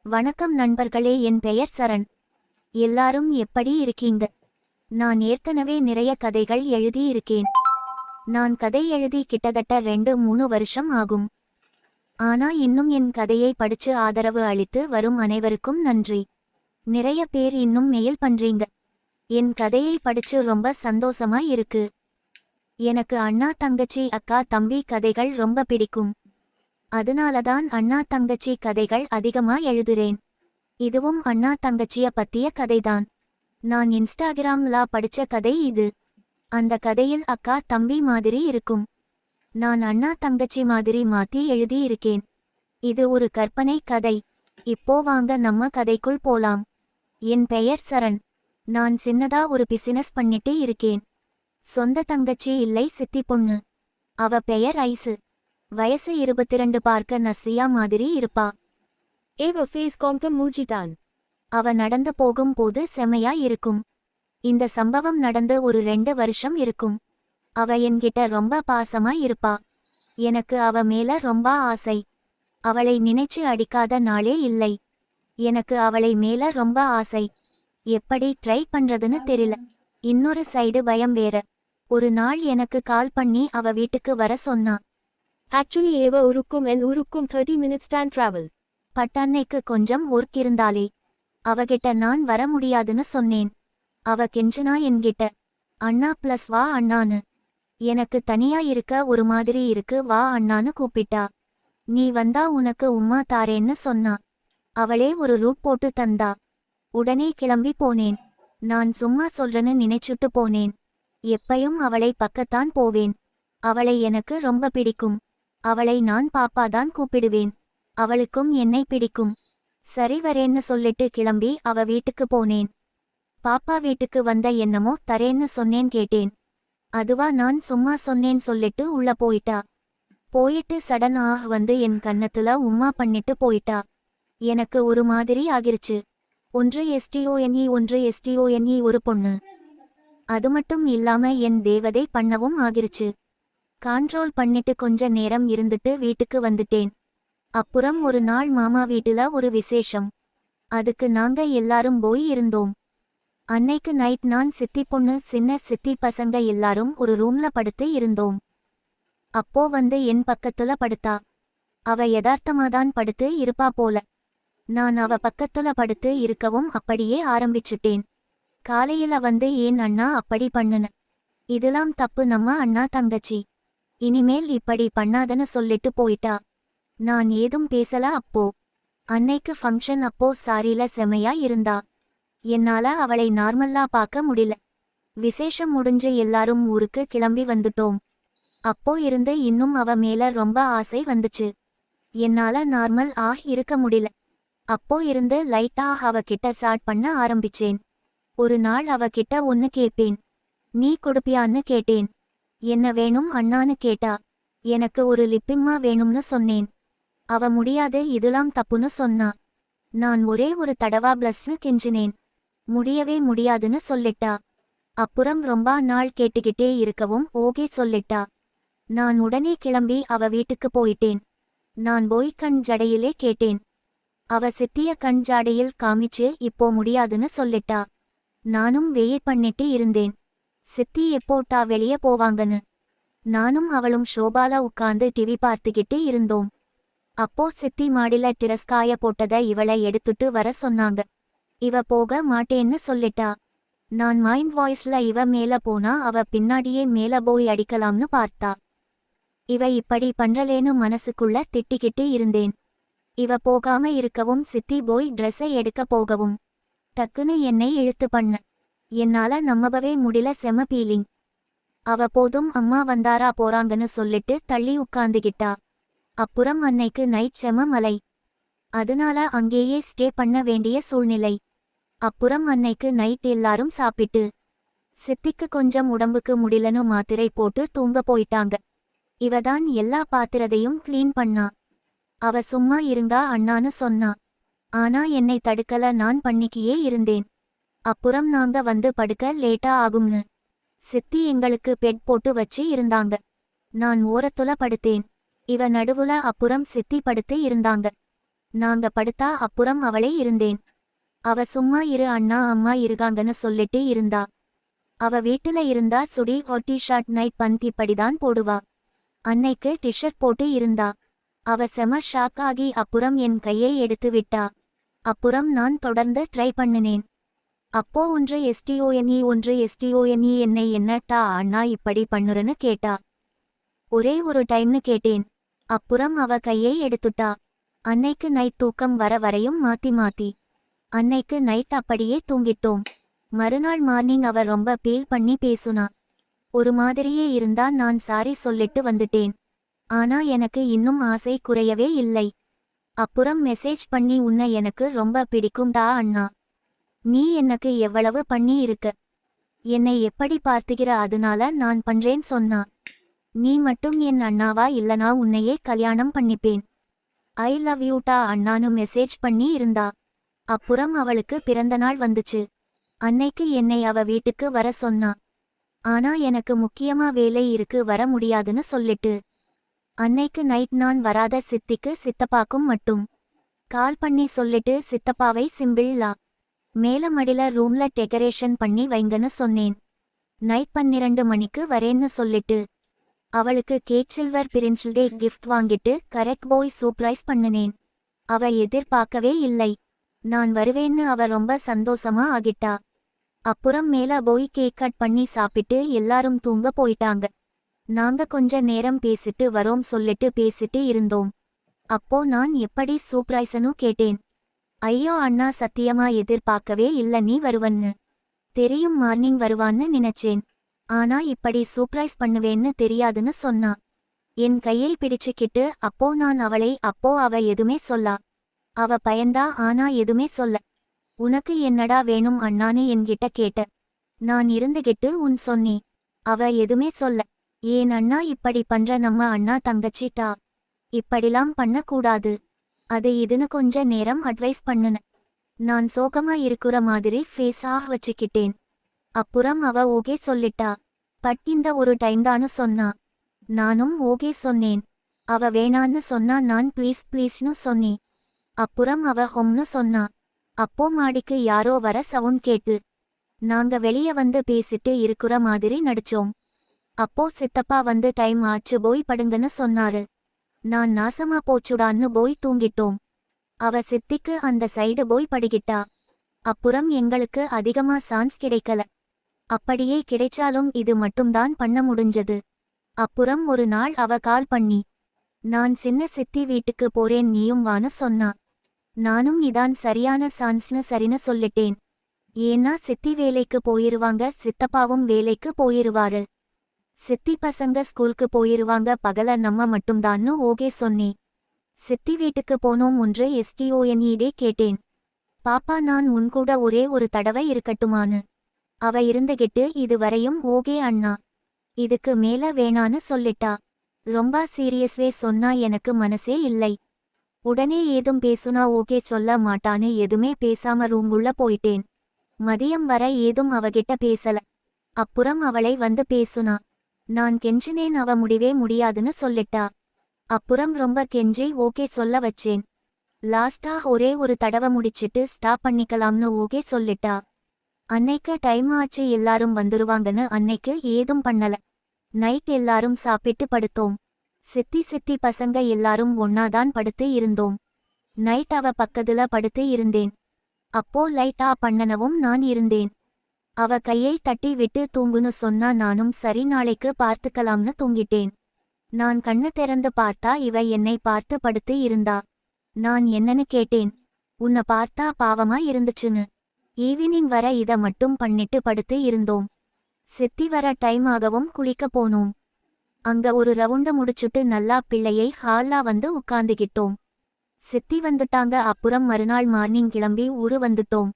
வணக்கம் நண்பர்களே, என் பெயர் சரண். எல்லாரும் எப்படி இருக்கீங்க? நான் ஏற்கனவே நிறைய கதைகள் எழுதி இருக்கேன். நான் கதை எழுதி கிட்டத்தட்ட 2-3 வருஷம் ஆகும். ஆனா இன்னும் என் கதையை படிச்சு ஆதரவு அளித்து வரும் அனைவருக்கும் நன்றி. நிறைய பேர் இன்னும் மெயில் பண்றீங்க. என் கதையை படிச்சு ரொம்ப சந்தோஷமா இருக்கு. எனக்கு அண்ணா தங்கச்சி அக்கா தம்பி கதைகள் ரொம்ப பிடிக்கும். அதனாலதான் அண்ணா தங்கச்சி கதைகள் அதிகமா எழுதுறேன். இதுவும் அண்ணா தங்கச்சிய பத்திய கதைதான். நான் இன்ஸ்டாகிராம்ல படிச்ச கதை இது. அந்த கதையில் அக்கா தம்பி மாதிரி இருக்கும். நான் அண்ணா தங்கச்சி மாதிரி மாத்தி எழுதி இருக்கேன். இது ஒரு கற்பனை கதை. இப்போ வாங்க நம்ம கதைக்குள் போலாம். என் பெயர் சரண். நான் சின்னதா ஒரு பிசினஸ் பண்ணிட்டு இருக்கேன். சொந்த தங்கச்சி இல்லை, சித்தி பொண்ணு. அவ பெயர் ஐசு. வயசு 22. பார்க்க நஸ்ரியா மாதிரி இருப்பா. அவ நடந்து போகும் போது செமையா இருக்கும். இந்த சம்பவம் நடந்து ஒரு 2 வருஷம் இருக்கும். அவ என்கிட்ட ரொம்ப பாசமா இருப்பா. எனக்கு அவ மேல ரொம்ப ஆசை. அவளை நினைச்சு அடிக்காத நாளே இல்லை. எனக்கு அவளை மேல ரொம்ப ஆசை. எப்படி ட்ரை பண்றதுன்னு தெரியல. இன்னொரு சைடு பயம் வேற. ஒரு நாள் எனக்கு கால் பண்ணி அவ வீட்டுக்கு வர சொன்னா. Actually, Eva Urukkum and Urukkum 30 minutes stand travel. பட்டன்னைக்கு கொஞ்சம் ஒர்க் இருந்தாலே. அவகிட்ட நான் வர முடியாதுன்னு சொன்னேன். அவ கெஞ்சினா என்கிட்ட, அண்ணா ப்ளஸ் வா அண்ணான்னு. எனக்கு தனியா இருக்க ஒரு மாதிரி இருக்கு, வா அண்ணான்னு கூப்பிட்டா. நீ வந்தா உனக்கு உம்மா தாரேன்னு சொன்னா. அவளே ஒரு ரூட் போட்டு தந்தா. உடனே கிளம்பி போனேன். நான் சும்மா சொல்றேன்னு நினைச்சுட்டு போனேன். எப்பயும் அவளை பக்கத்தான் போவேன். அவளை எனக்கு ரொம்ப பிடிக்கும். அவளை நான் பாப்பாதான் கூப்பிடுவேன். அவளுக்கும் என்னை பிடிக்கும். சரி வரேன்னு சொல்லிட்டு கிளம்பி அவ வீட்டுக்கு போனேன். பாப்பா வீட்டுக்கு வந்த என்னமோ தரேன்னு சொன்னேன், கேட்டேன். அதுவா, நான் சும்மா சொன்னேன் சொல்லிட்டு உள்ள போயிட்டா. போயிட்டு சடன் வந்து என் கன்னத்துல உம்மா பண்ணிட்டு போயிட்டா. எனக்கு ஒரு மாதிரி ஆகிருச்சு. ஒன்று STONE ஒரு பொண்ணு. அது மட்டும் இல்லாம என் தேவதை பண்ணவும் ஆகிருச்சு. கான்ட்ரோல் பண்ணிட்டு கொஞ்ச நேரம் இருந்துட்டு வீட்டுக்கு வந்துட்டேன். அப்புறம் ஒரு நாள் மாமா வீட்டுல ஒரு விசேஷம். அதுக்கு நாங்க எல்லாரும் போய் இருந்தோம். அன்னைக்கு நைட் நான் சித்தி பொண்ணு, சின்ன சித்தி பசங்க எல்லாரும் ஒரு ரூம்ல படுத்து இருந்தோம். அப்போ வந்து என் பக்கத்துல படுத்தா. அவ யதார்த்தமாதான் படுத்து இருப்பா போல. நான் அவ பக்கத்துல படுத்து இருக்கவும் அப்படியே ஆரம்பிச்சுட்டேன். காலையில வந்து ஏன் அண்ணா அப்படி பண்ணுன? இதெல்லாம் தப்பு, நம்ம அண்ணா தங்கச்சி. இனிமேல் இப்படி பண்ணாதன்னு சொல்லிட்டு போயிட்டா. நான் ஏதும் பேசல அப்போ. அன்னைக்கு ஃபங்க்ஷன் அப்போ சாரில செமையா இருந்தா. என்னால அவளை நார்மல்லா பார்க்க முடியல. விசேஷம் முடிஞ்சு எல்லாரும் ஊருக்கு கிளம்பி வந்துட்டோம். அப்போ இருந்து இன்னும் அவ மேல ரொம்ப ஆசை வந்துச்சு. என்னால நார்மல் இருக்க முடியல. அப்போ இருந்து லைட்டா அவ கிட்ட சாட் பண்ண ஆரம்பிச்சேன். ஒரு நாள் அவ கிட்ட ஒன்னு கேப்பேன். நீ கொடுப்பியான்னு கேட்டேன். என்ன வேணும் அண்ணான்னு கேட்டா. எனக்கு ஒரு லிப்பிம்மா வேணும்னு சொன்னேன். அவ முடியாது, இதெல்லாம் தப்புன்னு சொன்னா. நான் ஒரே ஒரு தடவா ப்ளஸ்னு கெஞ்சினேன். முடியவே முடியாதுன்னு சொல்லிட்டா. அப்புறம் ரொம்ப நாள் கேட்டுக்கிட்டே இருக்கவும் ஓகே சொல்லிட்டா. நான் உடனே கிளம்பி அவ வீட்டுக்கு போயிட்டேன். நான் போய் கண் ஜடையிலே கேட்டேன். அவ சித்திய கண் ஜாடையில் காமிச்சு இப்போ முடியாதுன்னு சொல்லிட்டா. நானும் வெயிட் பண்ணிட்டு இருந்தேன். சித்தி எப்போட்டா வெளியே போவாங்கன்னு. நானும் அவளும் ஷோபால உட்கார்ந்து டிவி பார்த்துக்கிட்டு இருந்தோம். அப்போ சித்தி மாடில டிரஸ்காய போட்டத இவளை எடுத்துட்டு வர சொன்னாங்க. இவ போக மாட்டேன்னு சொல்லிட்டா. நான் மைண்ட் வாய்ஸ்ல இவ மேல போனா அவ பின்னாடியே மேல போய் அடிக்கலாம்னு பார்த்தா. இவ இப்படி பண்றலேன்னு மனசுக்குள்ள திட்டிக்கிட்டு இருந்தேன். இவ போகாம இருக்கவும் சித்தி போய் ட்ரெஸ்ஸை எடுக்க போகவும் டக்குன்னு என்னை இழுத்து பண்ண. என்னால நம்பவே முடியல, செம பீலிங். அவ போதும் அம்மா வந்தாரா போறாங்கன்னு சொல்லிட்டு தள்ளி உட்காந்துகிட்டா. அப்புறம் அன்னைக்கு நைட் செம மலை. அதனால அங்கேயே ஸ்டே பண்ண வேண்டிய சூழ்நிலை. அப்புறம் அன்னைக்கு நைட் எல்லாரும் சாப்பிட்டு சித்திக்கு கொஞ்சம் உடம்புக்கு முடியலன்னு மாத்திரை போட்டு தூங்க போயிட்டாங்க. இவதான் எல்லா பாத்திரத்தையும் கிளீன் பண்ணா. அவ சும்மா இருந்தா அண்ணான்னு சொன்னா. ஆனா என்னை தடுக்கல, நான் பண்ணிக்கியே இருந்தேன். அப்புறம் நாங்க வந்து படுக்க லேட்டா ஆகும்னு சித்தி எங்களுக்கு பெட் போட்டு வச்சு இருந்தாங்க. நான் ஓரத்துல படுத்தேன். இவ நடுவுல. அப்புறம் சித்தி படுத்து இருந்தாங்க. நாங்க படுத்தா அப்புறம் அவளே இருந்தேன். அவ சும்மா இரு அண்ணா அம்மா இருக்காங்கன்னு சொல்லிட்டு இருந்தா. அவ வீட்டுல இருந்தா சுடி ஹொட்டி ஷர்ட் நைட் பந்த் இப்படிதான் போடுவா. அன்னைக்கு டிஷர்ட் போட்டு இருந்தா. அவ செம ஷாக் ஆகி அப்புறம் என் கையை எடுத்து விட்டா. அப்புறம் நான் தொடர்ந்து ட்ரை பண்ணினேன். அப்போ ஒன்று STONE என்னை என்னட்டா அண்ணா இப்படி பண்ணுறன்னு கேட்டா. ஒரே ஒரு டைம்னு கேட்டேன். அப்புறம் அவ கையை எடுத்துட்டா. அன்னைக்கு நைட் தூக்கம் வர வரையும் மாத்தி மாத்தி. அன்னைக்கு நைட் அப்படியே தூங்கிட்டோம். மறுநாள் மார்னிங் அவ ரொம்ப பீல் பண்ணி பேசுனா. ஒரு மாதிரியே இருந்தா நான் சாரி சொல்லிட்டு வந்துட்டேன். ஆனா எனக்கு இன்னும் ஆசை குறையவே இல்லை. அப்புறம் மெசேஜ் பண்ணி உன்னை எனக்கு ரொம்ப பிடிக்கும்டா அண்ணா. நீ எனக்கு எவ்வளவு பண்ணி இருக்க. என்னை எப்படி பார்த்துக்கிற அதனால நான் பண்றேன் சொன்னா. நீ மட்டும் என் அண்ணாவா இல்லனா உன்னையே கல்யாணம் பண்ணிப்பேன். ஐ லவ் யூடா அண்ணானு மெசேஜ் பண்ணி இருந்தா. அப்புறம் அவளுக்கு பிறந்தநாள் வந்துச்சு. அன்னைக்கு என்னை அவ வீட்டுக்கு வர சொன்னா. ஆனா எனக்கு முக்கியமா வேலை இருக்கு வர முடியாதுன்னு சொல்லிட்டு. அன்னைக்கு நைட் நான் வராத சித்திக்கு சித்தப்பாக்கும் மட்டும் கால் பண்ணி சொல்லிட்டு சித்தப்பாவை சிம்பிள்ளா மேல மடில ரூம்ல டெக்கரேஷன் பண்ணி வைங்கன்னு சொன்னேன். நைட் 12 மணிக்கு வரேன்னு சொல்லிட்டு அவளுக்கு கேக் சில்வர் பிரின்ஸ் டே கிஃப்ட் வாங்கிட்டு கரெக்ட் போய் சர்ப்ரைஸ் பண்ணினேன். அவ எதிர்பார்க்கவே இல்லை. நான் வருவேன்னு அவ ரொம்ப சந்தோஷமா ஆகிட்டா. அப்புறம் மேல போய் கேக் கட் பண்ணி சாப்பிட்டு எல்லாரும் தூங்க போயிட்டாங்க. நாங்க கொஞ்ச நேரம் பேசிட்டு வரோம் சொல்லிட்டு பேசிட்டு இருந்தோம். அப்போ நான் எப்படி சர்ப்ரைஸ்னு கேட்டேன். ஐயோ அண்ணா சத்தியமா எதிர்பார்க்கவே இல்ல நீ வருவன்னு. தெரியும் மார்னிங் வருவான்னு நினைச்சேன். ஆனா இப்படி சர்ப்ரைஸ் பண்ணுவேன்னு தெரியாதுன்னு சொன்னா. என் கையை பிடிச்சுக்கிட்டு அப்போ நான் அவளை அப்போ அவ எதுமே சொல்லா. அவ பயந்தா ஆனா எதுமே சொல்ல. உனக்கு என்னடா வேணும் அண்ணான்னு என்கிட்ட கேட்ட. நான் இருந்துகிட்டு உன் சொன்னே. அவ எதுமே சொல்ல. ஏன் அண்ணா இப்படி பண்ற நம்ம அண்ணா தங்கச்சிட்டா. இப்படிலாம் பண்ணக்கூடாது. அது இதுன்னு கொஞ்ச நேரம் அட்வைஸ் பண்ணுன. நான் சோகமா இருக்கிற மாதிரி ஃபேஸ் வச்சுக்கிட்டேன். அப்புறம் அவ ஓகே சொல்லிட்டா. பட் இந்த ஒரு டைம்தான்னு சொன்னா. நானும் ஓகே சொன்னேன். அவ வேணான்னு சொன்னா நான் ப்ளீஸ் ப்ளீஸ்னு சொன்னேன். அப்புறம் அவ ஹொம்னு சொன்னா. அப்போ மாடிக்கு யாரோ வர சவுண்ட் கேட்டு நாங்க வெளிய வந்து பேசிட்டு இருக்கிற மாதிரி நடிச்சோம். அப்போ சித்தப்பா வந்து டைம் ஆச்சு போய் படுங்கன்னு சொன்னாரு. நான் நாசமா போச்சுடான்னு போய் தூங்கிட்டோம். அவ சித்திக்கு அந்த சைடு போய் படுகிட்டா. அப்புறம் எங்களுக்கு அதிகமா சான்ஸ் கிடைக்கல. அப்படியே கிடைச்சாலும் இது மட்டும்தான் பண்ண முடிஞ்சது. அப்புறம் ஒரு நாள் அவ கால் பண்ணி நான் சின்ன சித்தி வீட்டுக்கு போறேன் நீயும் வான்னு சொன்னா. நானும் இதான் சரியான சான்ஸ்னு சரின்னு சொல்லிட்டேன். ஏன்னா சித்தி வேலைக்கு போயிருவாங்க சித்தப்பாவும் வேலைக்கு போயிருவாரு. சித்தி பசங்க ஸ்கூலுக்கு போயிருவாங்க பகல நம்ம மட்டும்தான்னு ஓகே சொன்னேன். சித்தி வீட்டுக்கு போனோம் ஒன்று STONE கேட்டேன். பாப்பா நான் உன்கூட ஒரே ஒரு தடவை இருக்கட்டுமான்னு. அவ இருந்துகிட்டு இதுவரையும் ஓகே அண்ணா. இதுக்கு மேல வேணான்னு சொல்லிட்டா. ரொம்ப சீரியஸ்வே சொன்னா எனக்கு மனசே இல்லை. உடனே ஏதும் பேசுனா ஓகே சொல்ல மாட்டான்னு எதுமே பேசாம ரூங்குள்ள போயிட்டேன். மதியம் வர ஏதும் அவகிட்ட பேசல. அப்புறம் அவளை வந்து பேசுனா. நான் கெஞ்சினேன் அவ முடிவே முடியாதுன்னு சொல்லிட்டா. அப்புறம் ரொம்ப கெஞ்சி ஓகே சொல்ல வச்சேன். லாஸ்டா ஒரே ஒரு தடவை முடிச்சிட்டு ஸ்டாப் பண்ணிக்கலாம்னு ஓகே சொல்லிட்டா. அன்னைக்கு டைம் ஆச்சு எல்லாரும் வந்துருவாங்கன்னு அன்னைக்கு ஏதும் பண்ணல. நைட் எல்லாரும் சாப்பிட்டு படுத்தோம். சித்தி பசங்க எல்லாரும் ஒன்னாதான் படுத்து இருந்தோம். நைட் அவ பக்கத்துல படுத்து இருந்தேன். அப்போ லைட் ஆஃப் பண்ணனவும் நான் இருந்தேன். அவ கையை தட்டி விட்டு தூங்குன்னு சொன்னா நானும் சரி நாளைக்கு பார்த்துக்கலாம்னு தூங்கிட்டேன். நான் கண்ணு திறந்து பார்த்தா இவ என்னை பார்த்து படுத்து இருந்தா. நான் என்னன்னு கேட்டேன். உன்னை பார்த்தா பாவமா இருந்துச்சுன்னு. ஈவினிங் வர இத மட்டும் பண்ணிட்டு படுத்து இருந்தோம். சித்தி வர டைம் ஆகவும் குளிக்க போனோம். அங்க ஒரு ரவுண்டு முடிச்சுட்டு நல்லா பிள்ளையை ஹால்லா வந்து உட்காந்துகிட்டோம். சித்தி வந்துட்டாங்க. அப்புறம் மறுநாள் மார்னிங் கிளம்பி ஊரு வந்துட்டோம்.